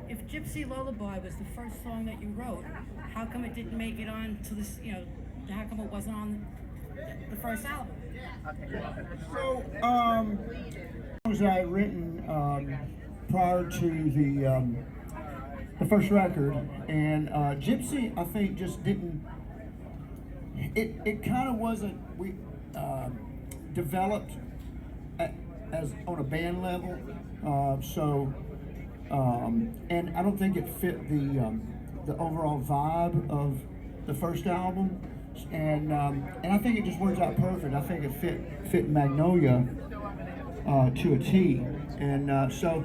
if Gypsy Lullaby was the first song that you wrote, how come it didn't make it on to this? How come it wasn't on the first album? So, songs I had written prior to the first record, and Gypsy, I think, just didn't. It kind of wasn't. We developed as on a band level, and I don't think it fit the overall vibe of the first album, and I think it just works out perfect. I think it fit Magnolia to a T, and so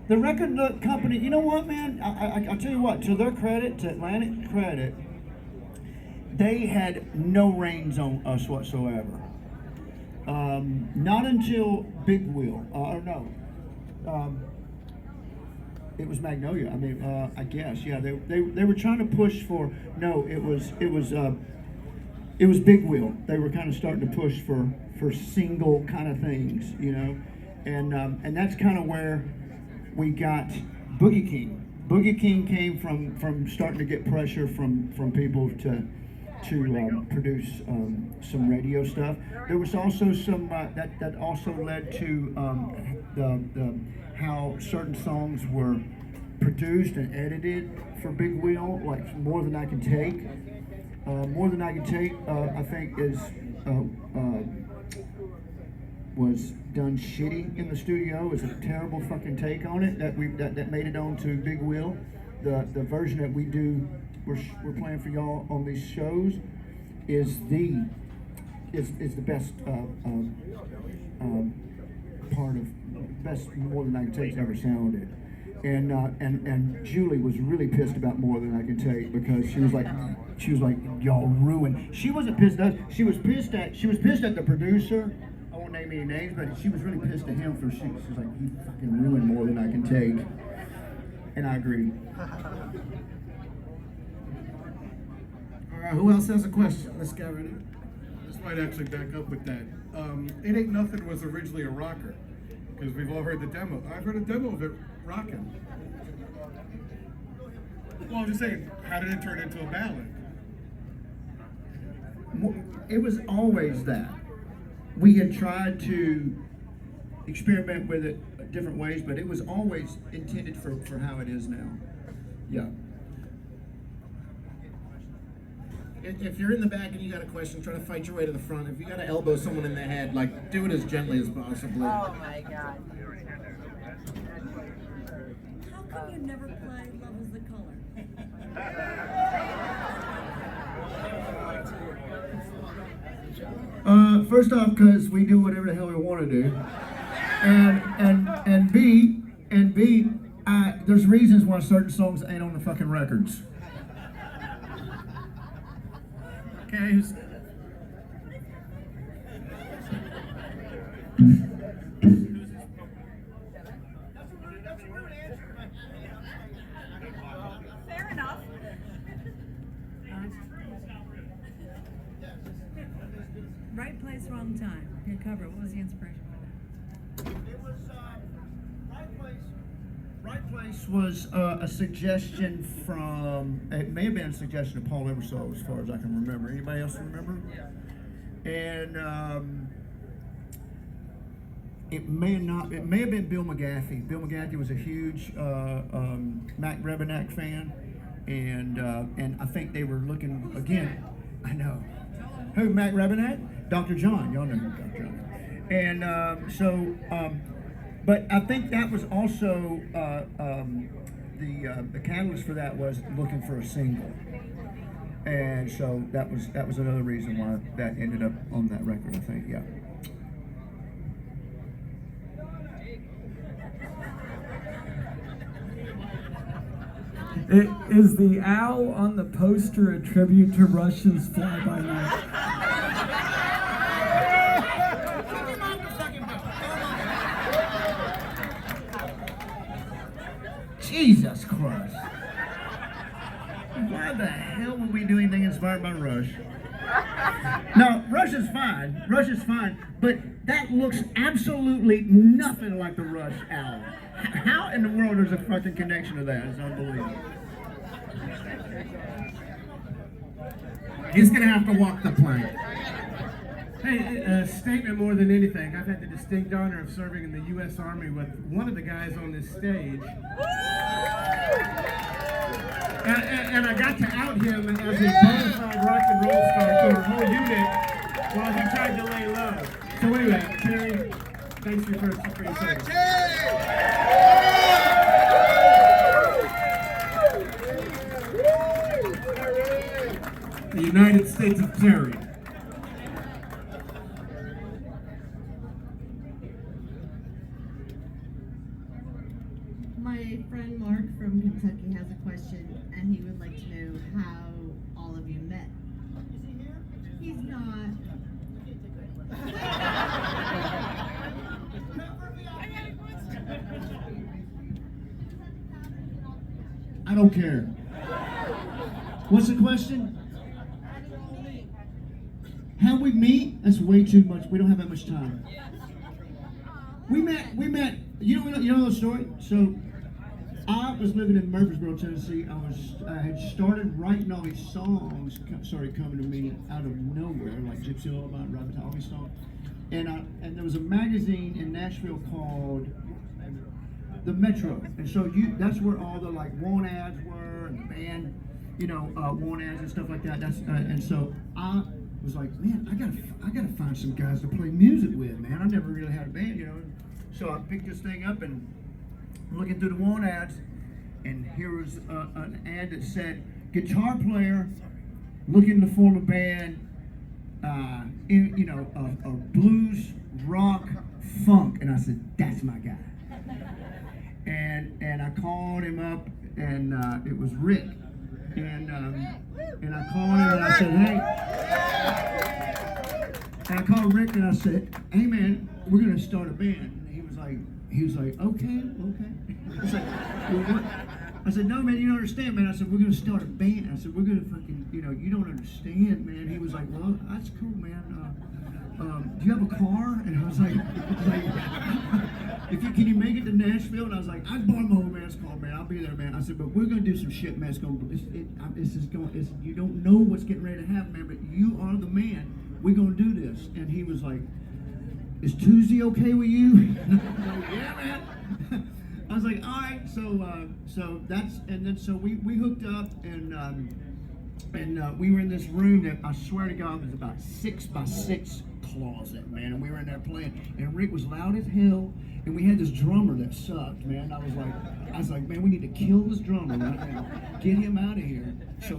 the record company. You know what, man? I tell you what. To their credit, to Atlantic credit, they had no reins on us whatsoever. Not until Big Wheel, or no, it was Magnolia. I mean, I guess, yeah. They were trying to push for. No, it was Big Wheel. They were kind of starting to push for single kind of things, and that's kind of where we got Boogie King. Boogie King came from starting to get pressure from people to produce some radio stuff. There was also some that also led to the how certain songs were produced and edited for Big Wheel, like More Than I Can Take. More Than I Can Take, I think was done shitty in the studio. It's a terrible fucking take on it that made it onto Big Wheel. The version that we're playing for y'all on these shows is the best part of best More Than I Can Take's ever sounded. And Julie was really pissed about More Than I Can Take because she was like y'all ruined. She wasn't pissed at us. She was pissed at the producer. I won't name any names, but she was really pissed at him for she was like, you fucking ruined More Than I Can Take. And I agree. All right, who else has a question? Let's get ready. This might actually back up with that. It Ain't Nothing was originally a rocker, because we've all heard the demo. I've heard a demo of it rocking. Well, I'm just saying, how did it turn into a ballad? It was always that. We had tried to experiment with it different ways, but it was always intended for how it is now. Yeah. If you're in the back and you got a question, try to fight your way to the front. If you got to elbow someone in the head, like, do it as gently as possible. Oh my God. How come you never play Love Is the Color? First off, because we do whatever the hell we want to do, and B, there's reasons why certain songs ain't on the fucking records. Okay, Fair enough. Right place, wrong time. Your cover. What was the inspiration for that? It was Right Place. Right Place was a suggestion from. It may have been a suggestion of Paul Ebersole, as far as I can remember. Anybody else remember? Yeah. And it may have not. It may have been Bill McGaffey. Bill McGaffey was a huge Mac Rebennack fan, and I think they were looking again. I know. Who? Mac Rebennack? Dr. John. Y'all know who Dr. John is. And but I think that was also the catalyst for that was looking for a single, and so that was another reason why that ended up on that record. I think, yeah. Is the owl on the poster a tribute to Rush's Fly By Night? Jesus Christ. Why the hell would we do anything inspired by Rush? No, Rush is fine. Rush is fine, but that looks absolutely nothing like the Rush album. How in the world there's a fucking connection to that? It's unbelievable. He's gonna have to walk the plank. Hey, a statement more than anything. I've had the distinct honor of serving in the U.S. Army with one of the guys on this stage. And I got to out him as a bona fide rock and roll star to our whole unit while he tried to lay low. So anyway, Terry, thanks for your service. The United States of Terry. My friend Mark from Kentucky has a question, and he would like to know how all of you met. Is he here? He's not. I don't care. What's the question? How we meet? That's way too much. We don't have that much time. We met. You know the story. So I was living in Murfreesboro, Tennessee. I had started writing all these songs. Started coming to me out of nowhere, like Gypsy Lullaby, Rabbit, all these songs. And there was a magazine in Nashville called The Metro, and so that's where all the like want ads were, and the band, want ads and stuff like that. And so I was like, man, I gotta find some guys to play music with, man. I never really had a band, So I picked this thing up and I'm looking through the want ads, and here was an ad that said guitar player looking to form a band, a blues, rock, funk, and I said, that's my guy. And I called him up, and it was Rick, and I called him and I said, hey, and I called Rick and I said, hey man, we're gonna start a band. And he was like, okay. I was like, well, what? I said, no man, you don't understand, man. I said, we're gonna start a band. I said, we're gonna fucking, you don't understand, man. He was like, well, that's cool, man. Do you have a car? And I was like can you make it to Nashville? And I was like, I bought my old man's car, man. I'll be there, man. I said, but we're gonna do some shit, man. You don't know what's getting ready to happen, man. But you are the man. We're gonna do this. And he was like, is Tuesday okay with you? And I was like, yeah, man. I was like, all right. So we hooked up, and we were in this room that I swear to God was about 6x6 closet, man. And we were in there playing, and Rick was loud as hell. And we had this drummer that sucked, man. I was like, man, we need to kill this drummer right now. Get him out of here. So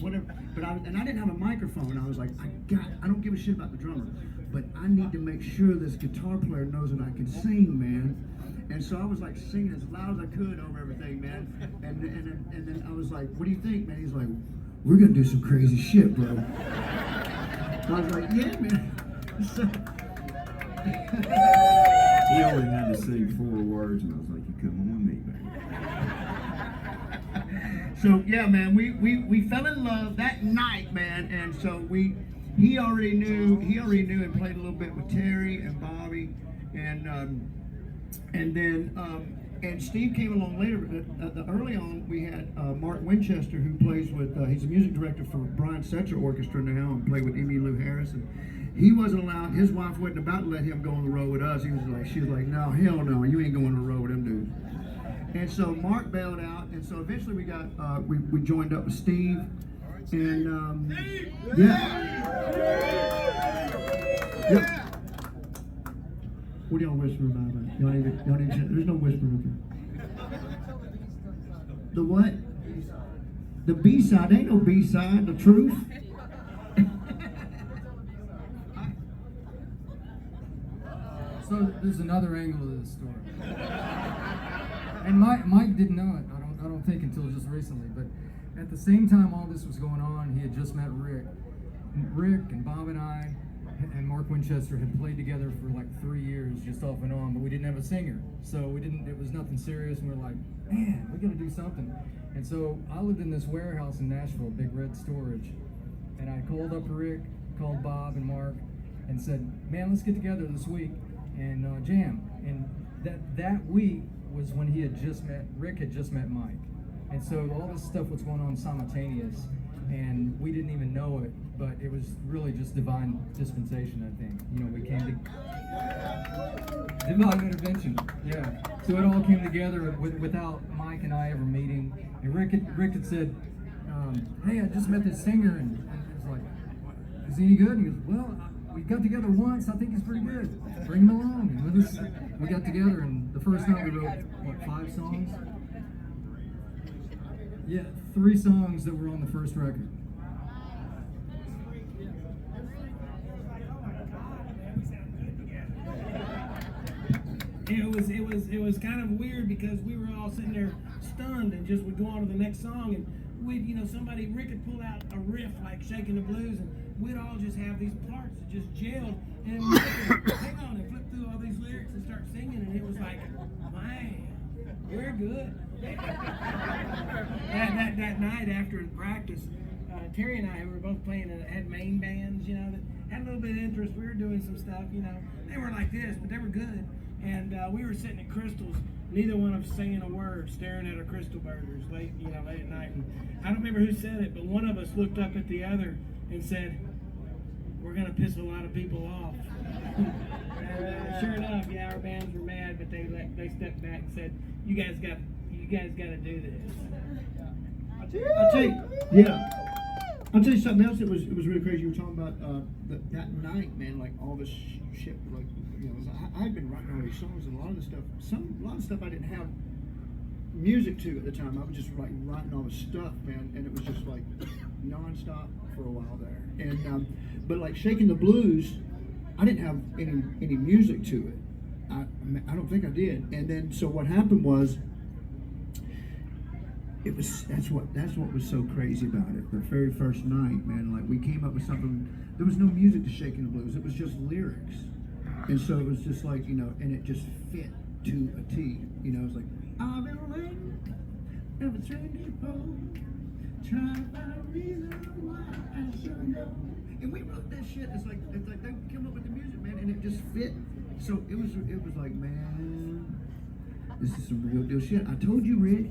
whatever. But I didn't have a microphone. I was like, I don't give a shit about the drummer, but I need to make sure this guitar player knows that I can sing, man. And so I was like singing as loud as I could over everything, man. And then I was like, what do you think, man? He's like, we're gonna do some crazy shit, bro. I was like, yeah, man. So, he only had to sing 4 words, and I was like, you come on me, baby. So yeah, man, we fell in love that night, man, and so he already knew and played a little bit with Terry and Bobby, and then Steve came along later. But early on, we had Mark Winchester, who plays with he's a music director for Brian Setzer Orchestra now, and played with Emmylou Harris. And he wasn't allowed. His wife wasn't about to let him go on the road with us. She was like, no, hell no, you ain't going on the road with them dudes. And so Mark bailed out, and so eventually we got we joined up with Steve, and yeah. What are y'all whispering about? Y'all need there's no whispering up here. The what? The B-side. Ain't no B-side. The truth. So there's another angle to this story, and Mike didn't know it. I don't think until just recently. But at the same time all this was going on, he had just met Rick. Rick and Bob and I and Mark Winchester had played together for like 3 years, just off and on. But we didn't have a singer, so we didn't. It was nothing serious. And we were like, man, we got to do something. And so I lived in this warehouse in Nashville, Big Red Storage. And I called up Rick, called Bob and Mark, and said, man, let's get together this week and jam. And that week was when Rick had just met Mike. And so all this stuff was going on simultaneous, and we didn't even know it, but it was really just divine dispensation, I think. You know, we came to divine intervention, yeah. So it all came together without Mike and I ever meeting. And Rick had said, hey, I just met this singer, and it was like, is he any good? And he goes, well, we got together once, I think he's pretty good. Bring him along. And with us, we got together, and the first night we wrote, what, 5 songs? Yeah, 3 songs that were on the first record. It was kind of weird because we were all sitting there stunned and just would go on to the next song, and we'd, Rick had pulled out a riff like Shaking the Blues, and we'd all just have these parts that just gelled, and Rick would hang on and flip through all these lyrics and start singing, and it was like, man, we're good. that night after the practice, Terry and I, who were both playing, had main bands, that had a little bit of interest. We were doing some stuff, They weren't like this, but they were good. And we were sitting at Crystal's, neither one of us saying a word, staring at our Crystal burgers late at night. And I don't remember who said it, but one of us looked up at the other and said, we're going to piss a lot of people off. And sure enough, yeah, our bands were mad, but they stepped back and said, you guys got to do this. I'll tell you, yeah. I'll tell you something else that was really crazy. You were talking about that night, man. Like all this shit. Like I had been writing all these songs, and a lot of the stuff I didn't have music to at the time. I was just like writing all the stuff, man, and it was just like nonstop for a while there. And but like Shaking the Blues, I didn't have any music to it. I don't think I did. And then so what happened was. That's what was so crazy about it. The very first night, man, like we came up with something. There was no music to Shaking the Blues. It was just lyrics, and so it was just like and it just fit to a T. It was like I've been waiting, never turned it trying to find a reason why I should know. And we wrote that shit. It's like they came up with the music, man, and it just fit. So it was like, man, this is some real deal shit. I told you, Rick.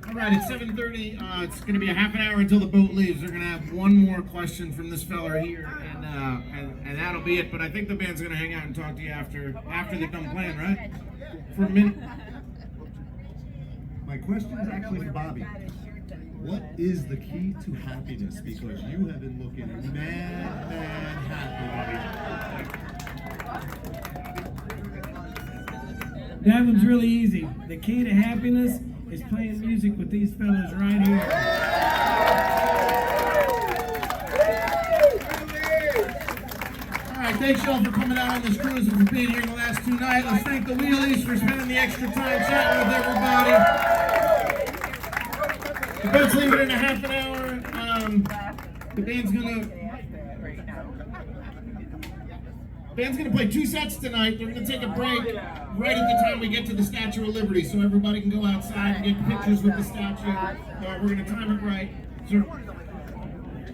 All right, it's 7:30. It's going to be a half an hour until the boat leaves. They're going to have one more question from this fella here, and that'll be it. But I think the band's going to hang out and talk to you after they're done playing, right? For a minute. My question is actually for Bobby. What is the key to happiness? Because you have been looking mad happy, Bobby. That one's really easy. The key to happiness is playing music with these fellas right here. All right, thanks y'all for coming out on this cruise and for being here the last 2 nights. Let's thank the Wheelies for spending the extra time chatting with everybody. The boat's leaving in a half an hour. The band's gonna play 2 sets tonight. They're gonna take a break right at the time we get to the Statue of Liberty, so everybody can go outside and get pictures with the statue. We're gonna time it right. So,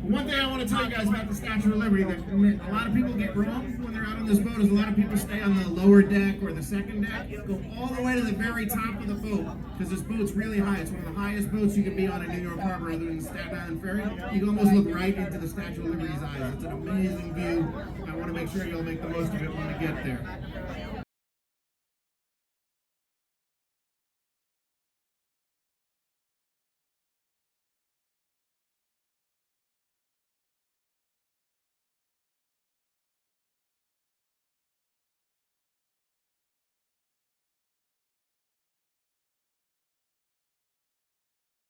one thing I want to tell you guys about the Statue of Liberty that a lot of people get wrong when they're out on this boat is a lot of people stay on the lower deck or the second deck. Go all the way to the very top of the boat because this boat's really high. It's one of the highest boats you can be on in New York Harbor other than Staten Island Ferry. You can almost look right into the Statue of Liberty's eyes. It's an amazing view. I want to make sure you'll make the most of it when we get there.